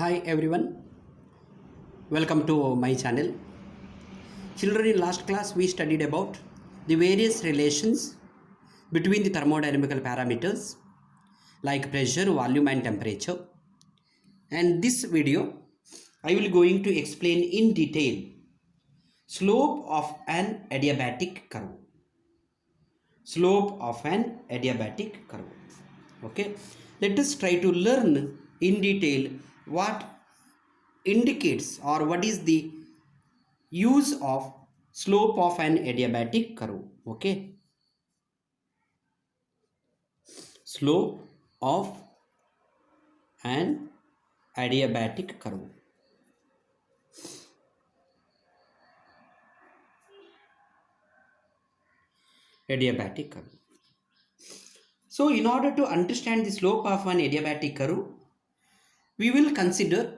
Hi everyone, welcome to my channel. Children, in last class we studied about the various relations between the thermodynamical parameters like pressure, volume and temperature. And this video I will going to explain in detail slope of an adiabatic curve. Slope of an adiabatic curve. Okay, let us try to learn in detail what indicates or what is the use of slope of an adiabatic curve. Okay, slope of an adiabatic curve. Adiabatic curve. So in order to understand the slope of an adiabatic curve, we will consider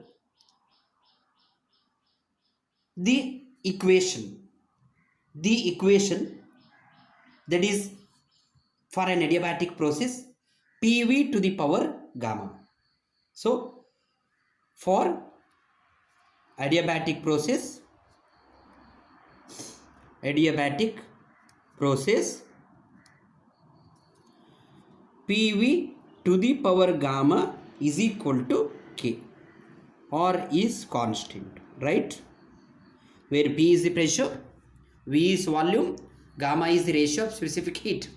the equation that is for an adiabatic process PV to the power gamma. So for adiabatic process PV to the power gamma is equal to K or is constant, right? Where P is the pressure, V is volume, gamma is the ratio of specific heat,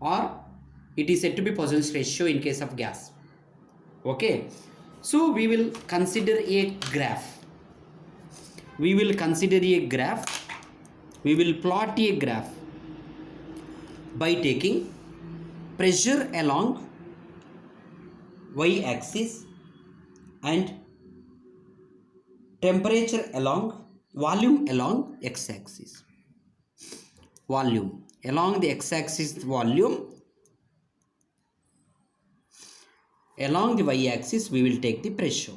or it is said to be Poisson's ratio in case of gas. Okay, so we will consider a graph. We will plot a graph by taking pressure along y-axis and temperature along volume along x-axis. Volume along the x-axis, volume along the y-axis we will take the pressure.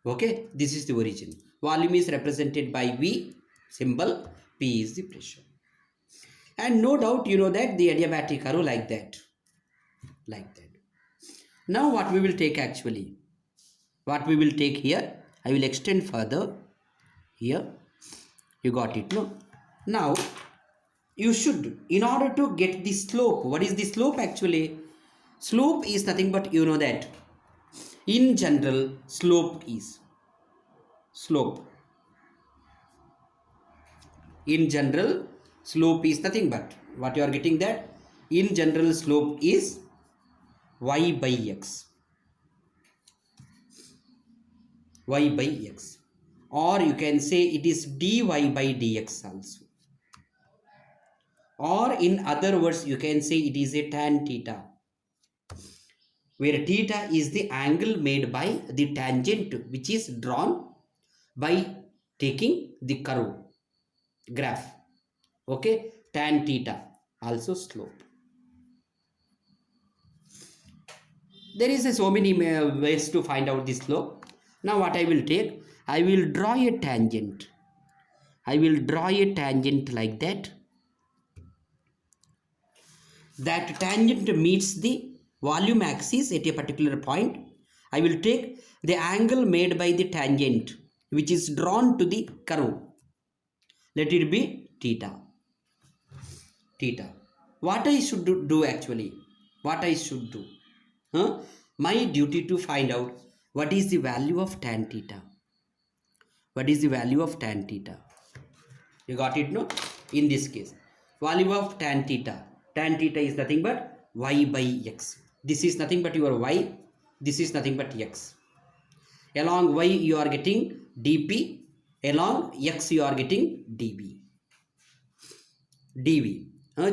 Okay, this is the origin. Volume is represented by V symbol, P is the pressure. And no doubt you know that the adiabatic curve like that. Now what we will take actually? What we will take here, I will extend further here. You got it, no? Now you should, in order to get the slope, what is the slope actually? Slope is nothing but you know that in general slope is in general slope is nothing but what you are getting, that in general slope is y by x, or you can say it is dy by dx also, or in other words you can say it is a tan theta, where theta is the angle made by the tangent which is drawn by taking the curve graph. Okay, tan theta also slope. There is so many ways to find out the slope. Now what I will take, I will draw a tangent like that. That tangent meets the volume axis at a particular point. I will take the angle made by the tangent which is drawn to the curve. Let it be theta. What I should do actually? My duty to find out what is the value of tan theta. You got it, no? In this case, value of tan theta. Tan theta is nothing but y by x. This is nothing but your y. This is nothing but x. Along y you are getting dp. Along x you are getting dv.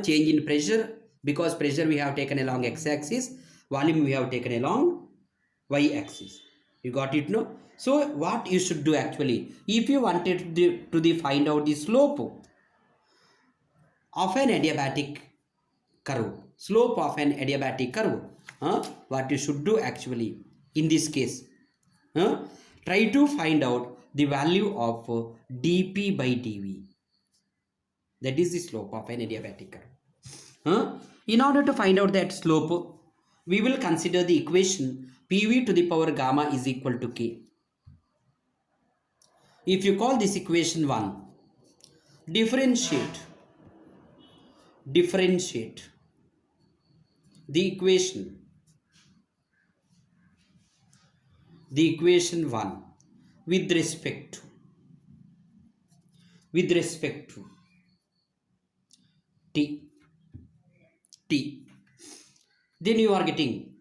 Change in pressure, because pressure we have taken along x-axis, volume we have taken along y-axis. You got it, no? So what you should do actually, if you wanted to find out the slope of an adiabatic curve, what you should do actually in this case, try to find out the value of dp by dv. That is the slope of an adiabatic curve. In order to find out that slope, we will consider the equation PV to the power gamma is equal to K. If you call this equation 1, differentiate the equation 1 with respect to t, then you are getting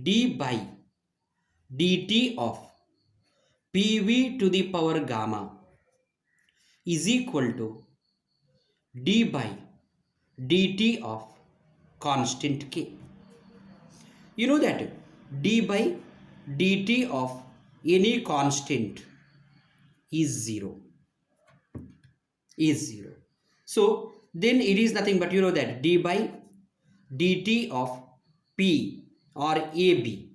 d by dt of PV to the power gamma is equal to d by dt of constant K. You know that d by dt of any constant is 0. So then it is nothing but, you know, that d by dt of P or AB,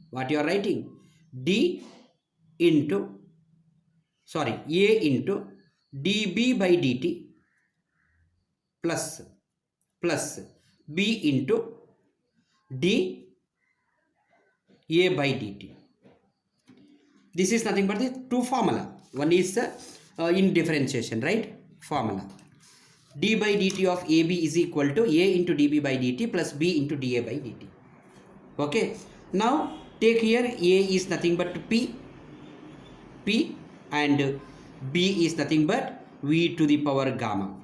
what you are writing, d into A into dB by dt plus B into d A by dt. This is nothing but the two formula. One is in differentiation, right? Formula d by dt of AB is equal to A into dB by dt plus B into dA by dt. Okay, now take here A is nothing but P and B is nothing but V to the power gamma.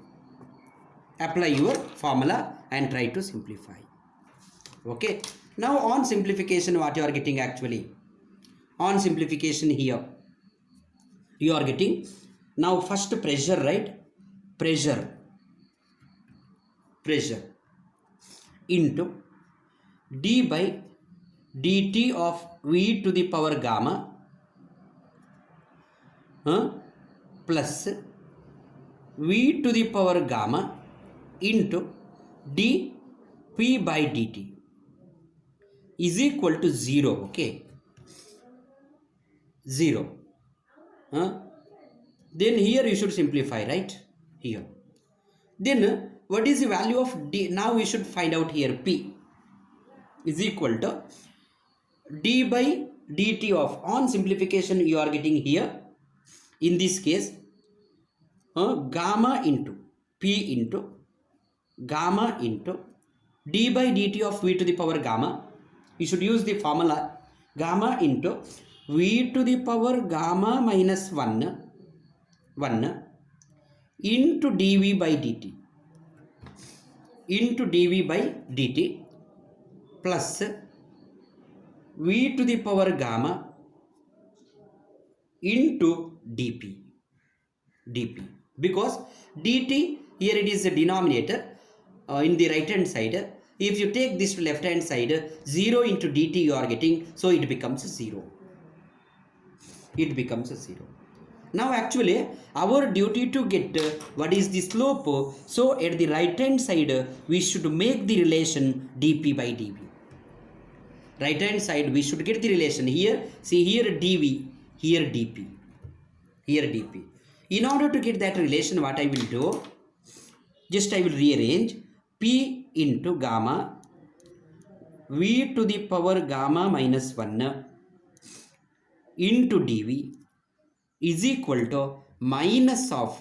Apply your formula and try to simplify. Okay, now on simplification, what you are getting actually, on simplification here you are getting now first pressure, right? Pressure into d by dt of V to the power gamma plus V to the power gamma into dP by dt is equal to 0. Okay, 0. Then here you should simplify, right? Here, then what is the value of d? Now we should find out here P is equal to d by dt of, on simplification you are getting here, in this case gamma into P into gamma into d by dt of V to the power gamma. You should use the formula gamma into V to the power gamma minus 1 into dV by dt plus V to the power gamma into dP, because dt here it is a denominator in the right hand side. If you take this to left hand side, 0 into dt you are getting, so it becomes 0. Now actually our duty to get what is the slope, so at the right hand side we should make the relation dP by dV. Right hand side we should get the relation here. See here dV, here dP. In order to get that relation, what I will do, just I will rearrange P into gamma V to the power gamma minus 1 into dV is equal to minus of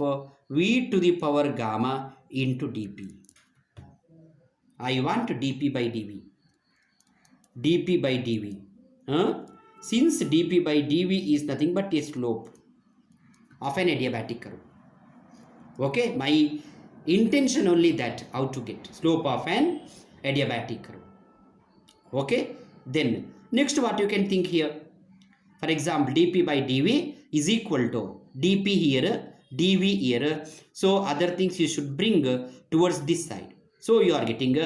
V to the power gamma into dP. I want dP by dV. Since dP by dV is nothing but a slope of an adiabatic curve. Okay, my intention only that, how to get slope of an adiabatic curve. Okay, then next what you can think here, for example dP by dV is equal to dP here, dV here, so other things you should bring towards this side. So you are getting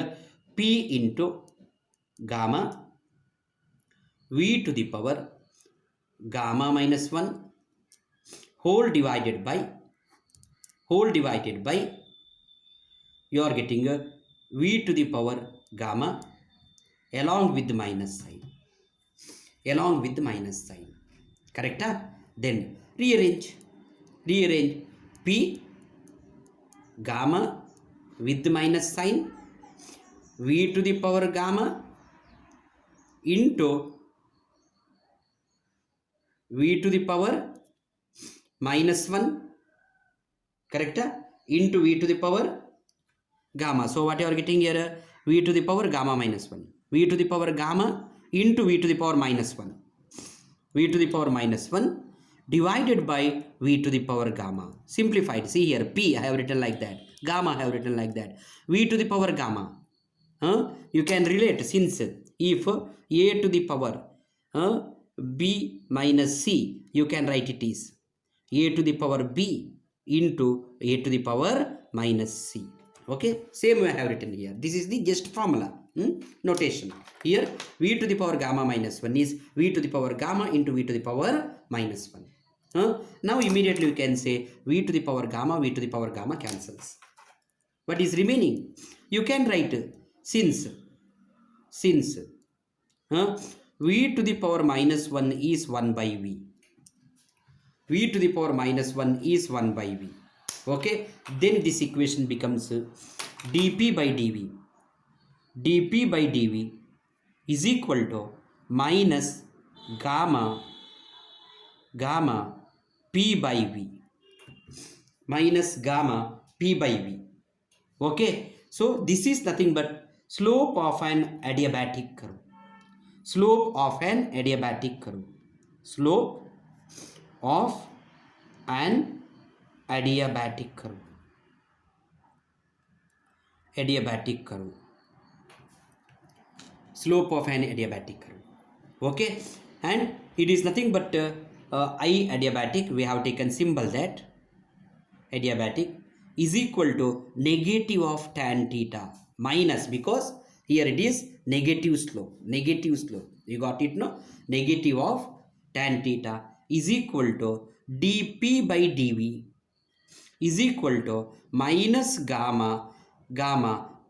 P into gamma V to the power gamma minus 1 whole divided by you are getting V to the power gamma along with the minus sign. Correct? Then rearrange P gamma with the minus sign V to the power gamma into V to the power minus 1, correct? Into V to the power gamma. So what you are getting here? V to the power gamma minus 1. V to the power gamma into V to the power minus 1. V to the power minus 1 divided by V to the power gamma. Simplified. See here, P I have written like that. Gamma I have written like that. V to the power gamma. You can relate, since if A to the power B minus C, you can write it is A to the power B into A to the power minus C. Okay, same way I have written here. This is the just formula notation. Here V to the power gamma minus 1 is V to the power gamma into V to the power minus 1. Now immediately you can say V to the power gamma cancels. What is remaining? You can write since V to the power minus 1 is 1 by V. V to the power minus 1 is 1 by V. Okay, then this equation becomes dP by dV. dP by dV is equal to minus gamma P by V. Minus gamma P by V. Okay, so this is nothing but slope of an adiabatic curve. Slope of an adiabatic curve. Slope of an adiabatic curve. Adiabatic curve. Slope of an adiabatic curve. Okay, and it is nothing but I adiabatic. We have taken symbol that adiabatic is equal to negative of tan theta minus, because here it is negative slope. You got it, no? Negative of tan theta is equal to dP by dV is equal to minus gamma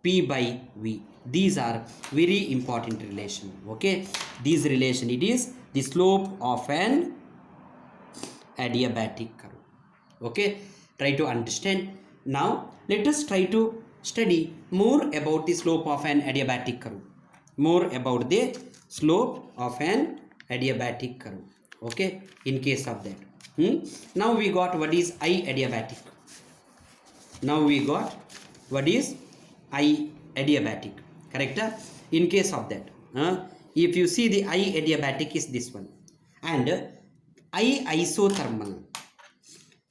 P by V. These are very important relation. Okay, this relation, it is the slope of an adiabatic curve. Okay, try to understand. Now let us try to study more about the slope of an adiabatic curve. More about the slope of an adiabatic curve. Okay, in case of that. Now we got what is I adiabatic. Now we got what is I adiabatic. Correct? In case of that, if you see the I adiabatic is this one, and I isothermal.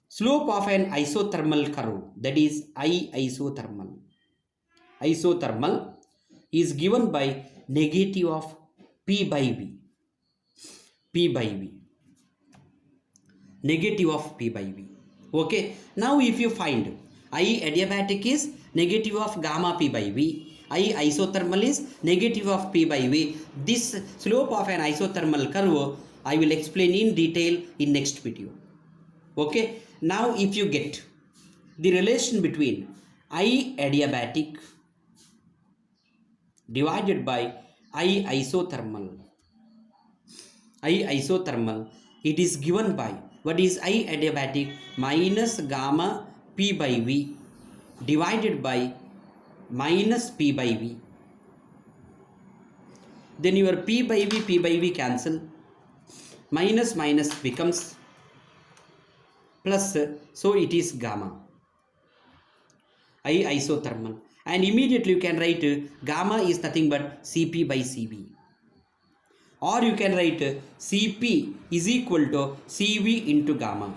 Slope of an isothermal curve, that is I isothermal. Isothermal is given by negative of P by V. P by V. Negative of P by V. Okay. Now if you find I adiabatic is negative of gamma P by V, I isothermal is negative of P by V. This slope of an isothermal curve I will explain in detail in next video. Okay. Now if you get the relation between I adiabatic divided by I isothermal, it is given by what is I adiabatic minus gamma P by V divided by minus P by V. Then your P by V cancel. Minus becomes plus, so it is gamma. I isothermal. And immediately you can write gamma is nothing but Cp by Cv. Or you can write Cp is equal to Cv into gamma.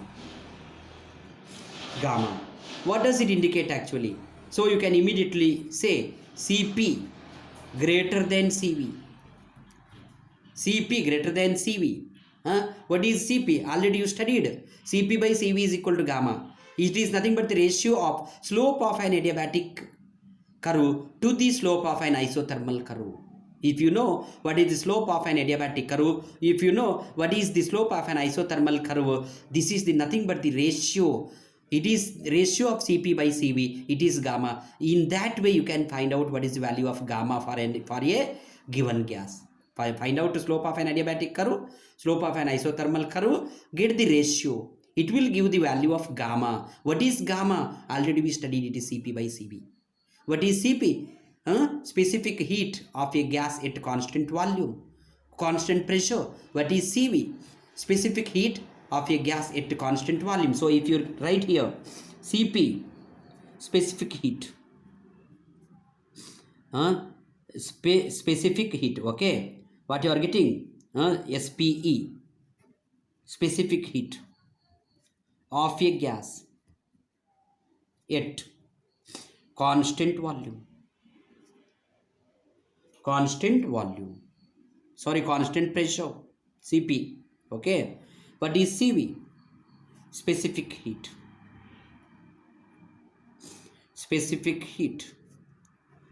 What does it indicate actually? So you can immediately say Cp greater than Cv. Cp greater than Cv. What is Cp? Already you studied. Cp by Cv is equal to gamma. It is nothing but the ratio of slope of an adiabatic curve to the slope of an isothermal curve. If you know what is the slope of an adiabatic curve, if you know what is the slope of an isothermal curve, this is the nothing but the ratio. It is ratio of Cp by Cv. It is gamma. In that way, you can find out what is the value of gamma for a given gas. Find out the slope of an adiabatic curve, slope of an isothermal curve, get the ratio. It will give the value of gamma. What is gamma? Already we studied, it is Cp by Cv. What is Cp? Specific heat of a gas at constant volume, constant pressure. What is CV? Specific heat of a gas at constant volume. So if you write here CP, specific heat, specific heat, okay, what you are getting, SPE, specific heat of a gas at constant volume, constant pressure, CP, okay. What is CV? Specific heat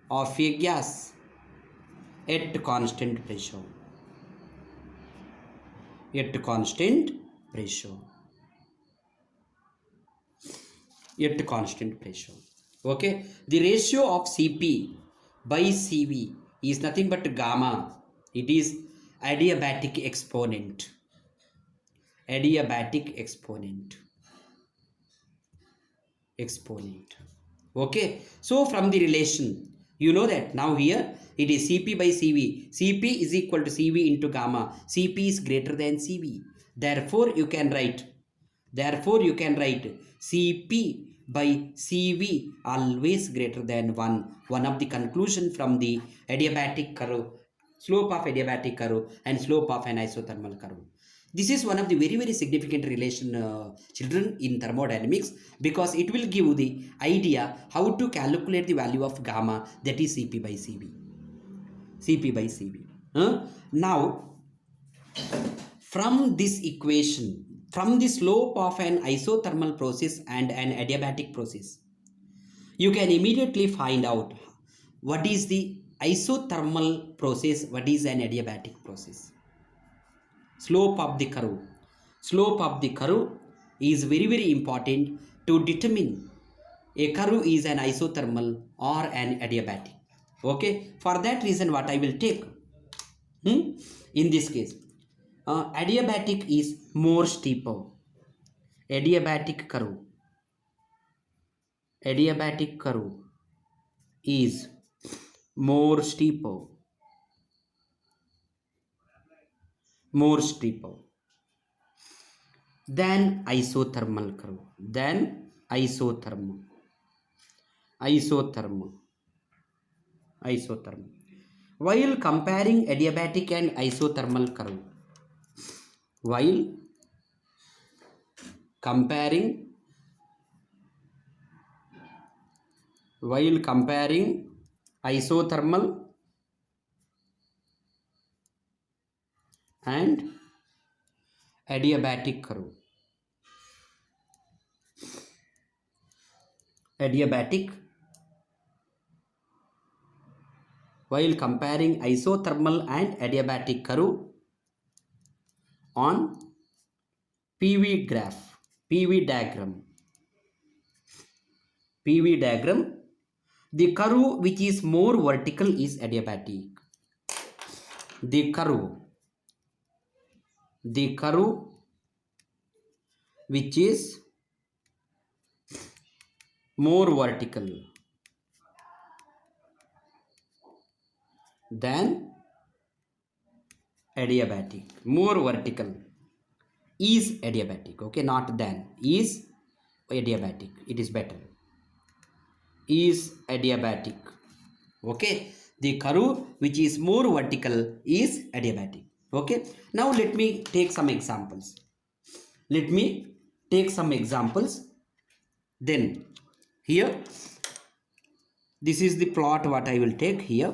of a gas at constant pressure, at constant pressure. Okay, the ratio of CP by CV is nothing but gamma. It is adiabatic exponent. Okay, so from the relation, you know that now here it is CP by CV. CP is equal to CV into gamma. CP is greater than CV. Therefore you can write CP by CV always greater than 1. One of the conclusion from the adiabatic curve, slope of adiabatic curve and slope of an isothermal curve. This is one of the very significant relation, children, in thermodynamics, because it will give the idea how to calculate the value of gamma, that is CP by CV. Now, from this equation, from the slope of an isothermal process and an adiabatic process, you can immediately find out what is the isothermal process, what is an adiabatic process. Slope of the curve is very important to determine a curve is an isothermal or an adiabatic. Okay, for that reason what I will take, in this case, adiabatic is more steeper. Adiabatic curve is more steeper than isothermal curve, isothermal. While comparing adiabatic and isothermal curve, while comparing isothermal and adiabatic curve, while comparing isothermal and adiabatic curve on PV diagram, the curve which is more vertical is adiabatic. The curve which is more vertical than adiabatic, is adiabatic. Okay, not than, is adiabatic, it is better, is adiabatic. Okay, the curve which is more vertical is adiabatic. Okay, now let me take some examples. Then here, this is the plot what I will take here.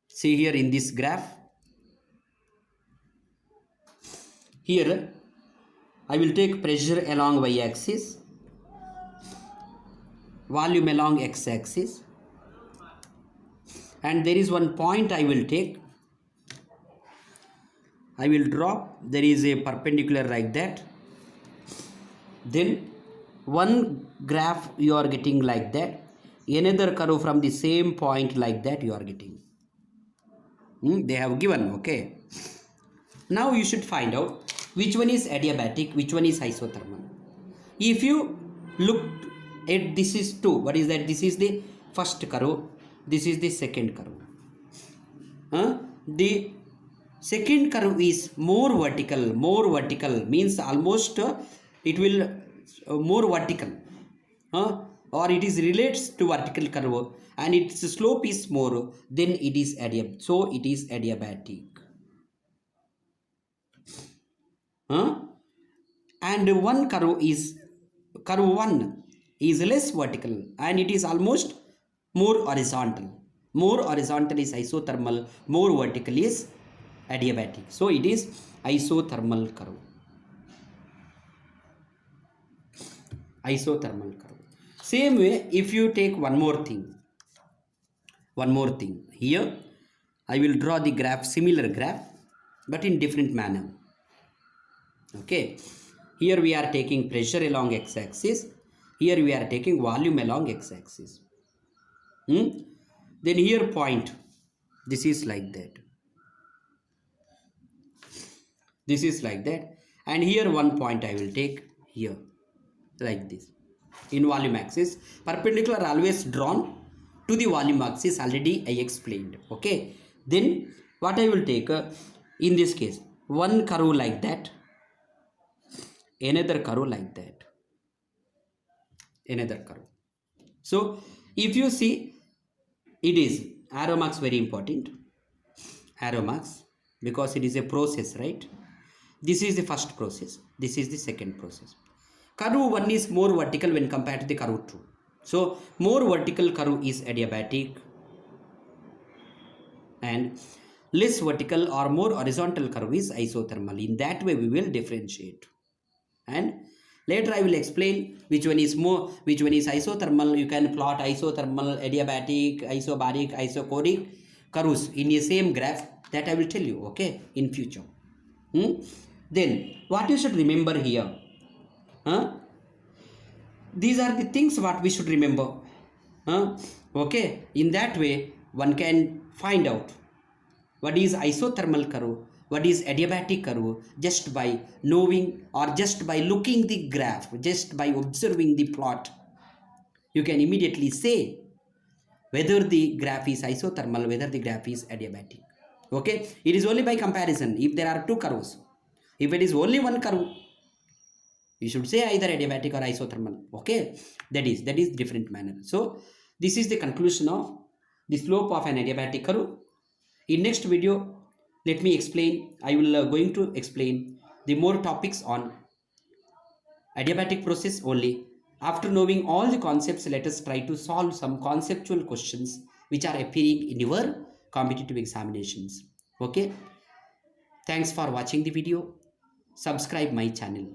See here in this graph, here I will take pressure along y-axis, volume along x-axis, and there is one point I will take. I will drop, there is a perpendicular like that. Then one graph you are getting like that, another curve from the same point like that you are getting. They have given. Okay, now you should find out which one is adiabatic, which one is isothermal. If you look at, this is 2, what is that? This is the first curve, this is the second curve. The second curve is more vertical means almost it will more vertical, or it is relates to vertical curve and its slope is more, then it is adiabatic. So it is adiabatic. And one curve is curve 1 is less vertical and it is almost more horizontal. More horizontal is isothermal, more vertical is adiabatic. So it is isothermal curve. Isothermal curve. Same way, if you take one more thing here, I will draw the graph, similar graph, but in different manner. Okay, here we are taking pressure along x-axis, here we are taking volume along x-axis. Then here point, this is like that, this is like that, and here one point I will take here like this. In volume axis, perpendicular always drawn to the volume axis, already I explained. Okay, then what I will take in this case, one curve like that, another curve like that, another curve. So if you see, it is arrow marks, very important, arrow marks, because it is a process, right? This is the first process, this is the second process. Curve 1 is more vertical when compared to the curve 2. So more vertical curve is adiabatic and less vertical or more horizontal curve is isothermal. In that way we will differentiate, and later I will explain which one is more, which one is isothermal. You can plot isothermal, adiabatic, isobaric, isochoric curves in the same graph, that I will tell you, okay, in future. Then what you should remember here, these are the things what we should remember. Okay, in that way one can find out what is isothermal curve, what is adiabatic curve, just by knowing or just by looking the graph, just by observing the plot. You can immediately say whether the graph is isothermal, whether the graph is adiabatic. Okay, it is only by comparison. If there are two curves, if it is only one curve, you should say either adiabatic or isothermal. Okay, that is different manner. So this is the conclusion of the slope of an adiabatic curve. In next video, let me explain, I will going to explain the more topics on adiabatic process only. After knowing all the concepts, let us try to solve some conceptual questions which are appearing in your competitive examinations. Okay, thanks for watching the video. Subscribe my channel.